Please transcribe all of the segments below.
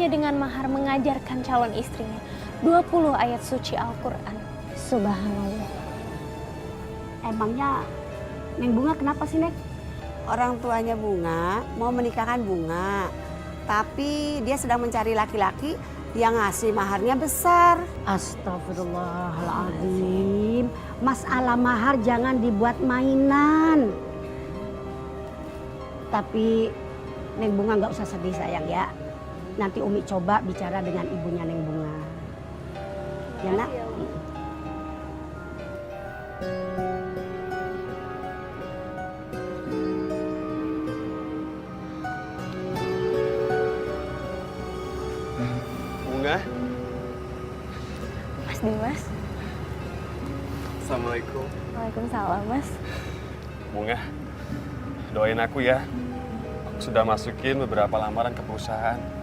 sesuai dengan mahar mengajarkan calon istrinya 20 ayat suci Al-Quran. Subhanallah. Emangnya Neng Bunga kenapa sih, Neng? Orang tuanya Bunga mau menikahkan Bunga, tapi dia sedang mencari laki-laki yang ngasih maharnya besar. Astagfirullahaladzim. Masalah mahar jangan dibuat mainan. Tapi Neng Bunga nggak usah sedih sayang ya. Nanti Umi coba bicara dengan ibunya Neng Bunga. Ya nak? Bunga. Mas Dimas. Assalamualaikum. Waalaikumsalam, Mas. Bunga, doain aku ya. Aku sudah masukin beberapa lamaran ke perusahaan.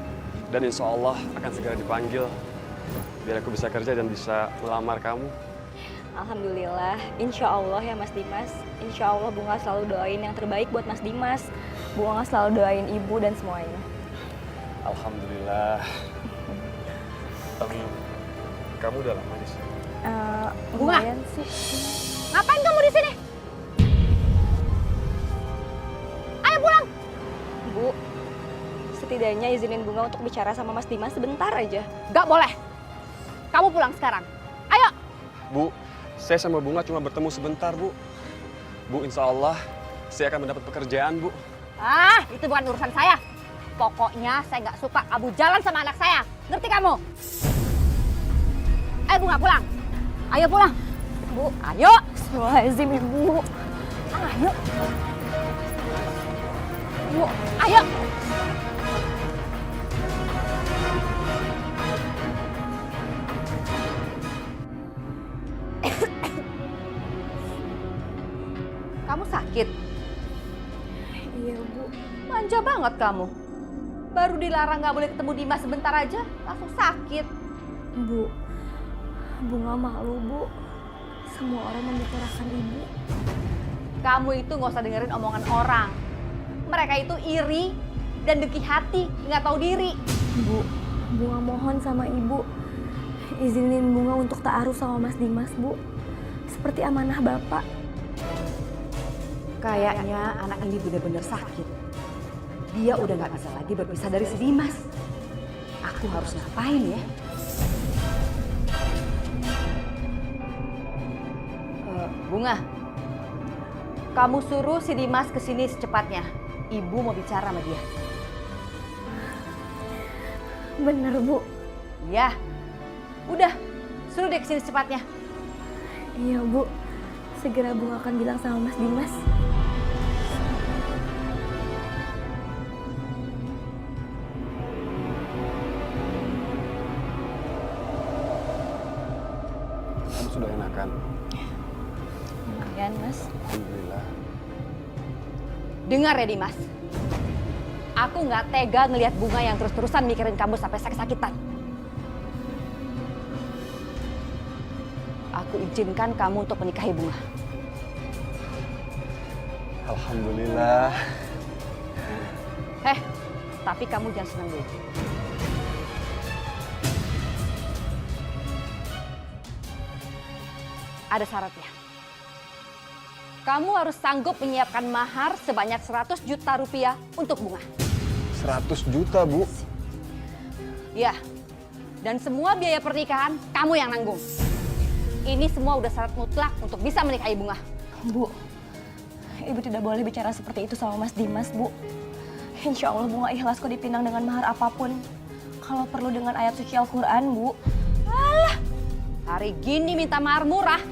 Dan insya Allah akan segera dipanggil. Biar aku bisa kerja dan bisa melamar kamu. Alhamdulillah, insya Allah ya Mas Dimas. Insya Allah Bunga selalu doain yang terbaik buat Mas Dimas. Bunga selalu doain ibu dan semuanya. Alhamdulillah. Kamu udah lama di sini? Lumayan sih. Ngapain kamu di sini? Ayo pulang. Bu, setidaknya izinin Bunga untuk bicara sama Mas Dimas sebentar aja. Gak boleh. Kamu pulang sekarang. Ayo. Bu, saya sama Bunga cuma bertemu sebentar, Bu. Bu, insya Allah saya akan mendapat pekerjaan, Bu. Ah, itu bukan urusan saya. Pokoknya saya nggak suka kamu jalan sama anak saya. Ngerti kamu? Ayo Bunga pulang. Ayo pulang. Bu, ayo. Astagfirullahaladzim, Ibu. Ayo. Bu, ayo. Kamu sakit? Iya, Bu. Manja banget kamu. Baru dilarang nggak boleh ketemu Dimas sebentar aja, langsung sakit. Bu, Bunga malu, Bu. Semua orang membicarakan Ibu. Kamu itu nggak usah dengerin omongan orang. Mereka itu iri dan dengki hati, nggak tahu diri. Bu, Bunga mohon sama Ibu. Izinin Bunga untuk ta'aruf sama Mas Dimas, Bu. Seperti amanah Bapak. Kayaknya anak ini benar-benar sakit. Dia udah nggak bisa lagi berpisah dari si Dimas. Aku harus ngapain ya? Bunga, kamu suruh si Dimas kesini secepatnya. Ibu mau bicara sama dia. Bener, Bu. Ya, udah, suruh dia kesini secepatnya. Iya, Bu. Segera Bunga akan bilang sama Mas Dimas. Kamu sudah enakan? Lumayan, Mas. Alhamdulillah. Dengar ya Dimas, aku nggak tega ngelihat Bunga yang terus-terusan mikirin kamu sampai sakit-sakitan. Aku izinkan kamu untuk menikahi Bunga. Alhamdulillah. Tapi kamu jangan senang dulu. Ada syaratnya. Kamu harus sanggup menyiapkan mahar sebanyak 100 juta rupiah untuk Bunga. 100 juta, Bu. Ya, dan semua biaya pernikahan kamu yang nanggung. Ini semua udah syarat mutlak untuk bisa menikahi Bunga. Bu, Ibu tidak boleh bicara seperti itu sama Mas Dimas, Bu. Insya Allah Bunga ikhlas kok dipinang dengan mahar apapun. Kalau perlu dengan ayat suci Al-Quran, Bu. Alah, hari gini minta mahar murah.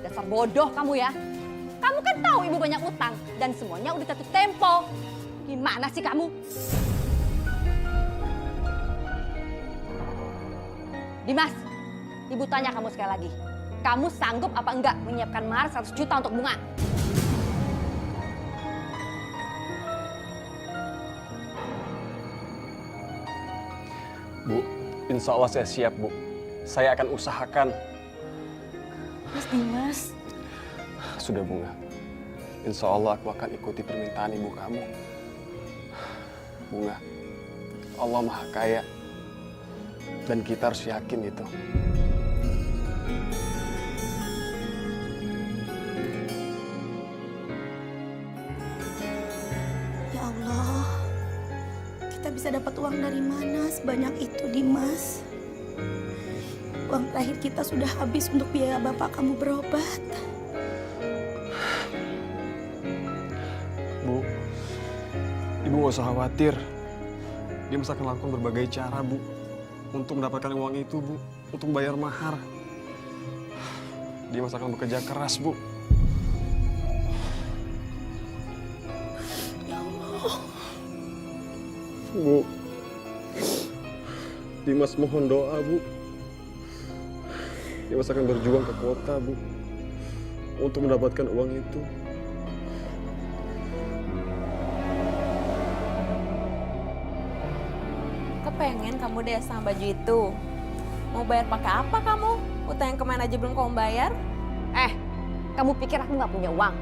Dasar bodoh kamu ya. Kamu kan tahu ibu banyak utang dan semuanya udah jatuh tempo. Gimana sih kamu? Dimas, ibu tanya kamu sekali lagi. Kamu sanggup apa enggak menyiapkan mahar 100 juta untuk Bunga? Bu, insya Allah saya siap, Bu. Saya akan usahakan. Mas Dimas. Sudah, Bunga. Insya Allah aku akan ikuti permintaan ibu kamu. Bunga, Allah Maha Kaya. Dan kita harus yakin itu. Ya Allah, kita bisa dapat uang dari mana sebanyak itu, Dimas? Uang terakhir kita sudah habis untuk biaya bapak kamu berobat. Bu, Ibu nggak usah khawatir. Dimas akan lakukan berbagai cara, Bu, untuk mendapatkan uang itu, Bu, untuk bayar mahar. Dimas akan bekerja keras, Bu. Ya Allah. Bu, Dimas mohon doa, Bu. Dimas akan berjuang ke kota, Bu, untuk mendapatkan uang itu. Kepengen kamu deh sama baju itu. Mau bayar pakai apa kamu? Utang yang kemarin aja belum kamu bayar? Kamu pikir aku nggak punya uang?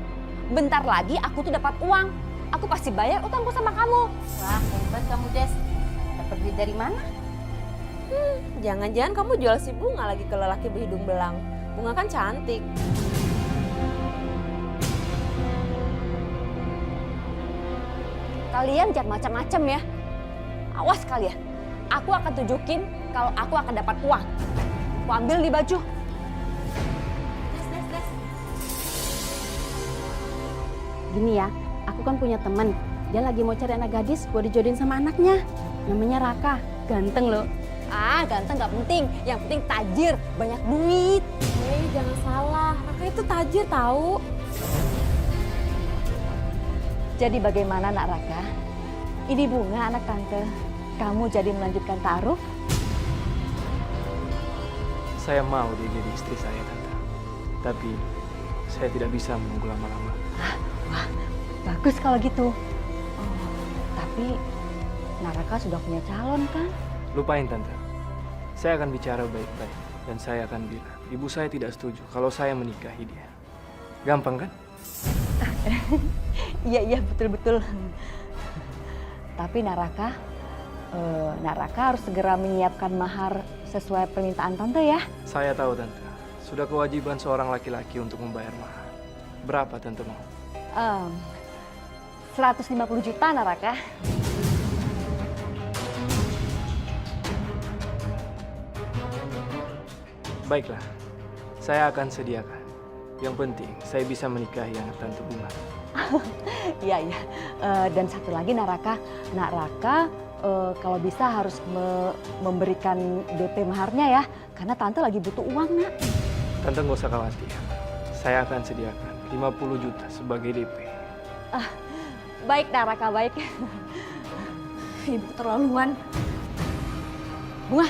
Bentar lagi aku tuh dapat uang. Aku pasti bayar utangku sama kamu. Wah, hebat kamu, Des. Dapat duit dari mana? Jangan-jangan kamu jual si Bunga lagi ke lelaki berhidung belang. Bunga kan cantik. Kalian jangan macam-macam ya. Awas kalian. Aku akan tunjukin kalau aku akan dapat uang. Aku ambil di baju. Des. Gini ya, aku kan punya temen. Dia lagi mau cari anak gadis buat dijodohin sama anaknya. Namanya Raka, ganteng loh. Ganteng nggak penting. Yang penting tajir, banyak duit. Jangan salah. Raka itu tajir tahu. Jadi bagaimana nak Raka? Ini Bunga anak tante. Kamu jadi melanjutkan taruh? Saya mau dia jadi istri saya, Tante. Tapi saya tidak bisa menunggu lama-lama. Wah, bagus kalau gitu. Tapi Naraka sudah punya calon kan? Lupain, Tante. Saya akan bicara baik-baik. Dan saya akan bilang, ibu saya tidak setuju kalau saya menikahi dia. Gampang kan? Iya, betul-betul. Tapi Naraka harus segera menyiapkan mahar sesuai permintaan Tante ya. Saya tahu, Tante. Sudah kewajiban seorang laki-laki untuk membayar mahar. Berapa Tante mau? 150 juta Naraka. Baiklah, saya akan sediakan. Yang penting, saya bisa menikahi anak Tante Bunga. Iya. Dan satu lagi Naraka kalau bisa harus memberikan DP maharnya ya. Karena Tante lagi butuh uang, Nak. Tante nggak usah khawatir. Saya akan sediakan 50 juta sebagai DP. Baik Naraka, baik. Ibu keterlaluan. Bunga.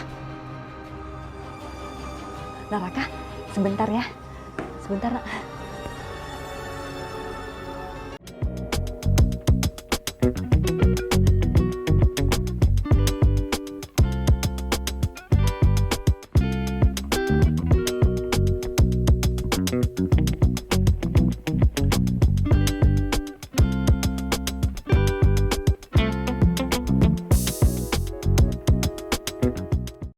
Naraka, sebentar ya. Sebentar, Nak.